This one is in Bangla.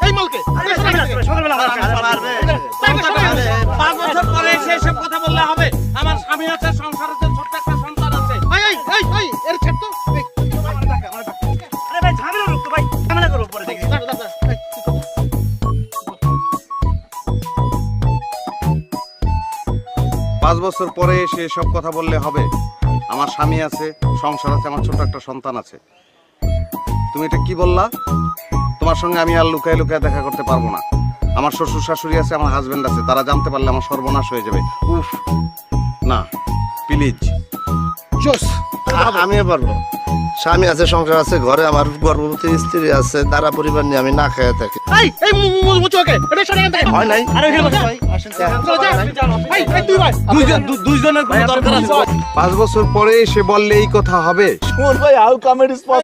এই মালকে 5 বছর পরে এসে এসব কথা বললে হবে? আমার স্বামী আছে, সংসার আছে, ছোট্ট একটা সন্তান আছে। এই এর ছেড় তো। আরে ভাই ঝামেলা রুখতো ভাই, ঝামেলা করো পরে দেখি। 5 বছর পরে এসে সব কথা বললে হবে? আমার স্বামী আছে, সংসার আছে, আমার ছোট একটা সন্তান আছে। তুমি এটা কি বললা? তোমার সঙ্গে আমি আর লুকায় লুকায় দেখা করতে পারবো না। আমার শ্বশুর শাশুড়ি আছে, আমার হাজবেন্ড আছে, তারা জানতে পারলে আমার সর্বনাশ হয়ে যাবে। উফ, না প্লিজ। আমিও পারবো। স্বামী আছে, সংসার আছে, ঘরে আমার গর্ভবতী স্ত্রী আছে, তারা পরিবার নিয়ে আমি না খেয়ে থাকি। এই মুচুকে এটা সরে গেছে। হয় নাই। আরে ওখানে বসো ভাই, আসেন। দুইজনের কোনো দরকার আছে? 5 বছর পরে এসে বললে এই কথা হবে? ভাই হাউ কাম ইট ইজ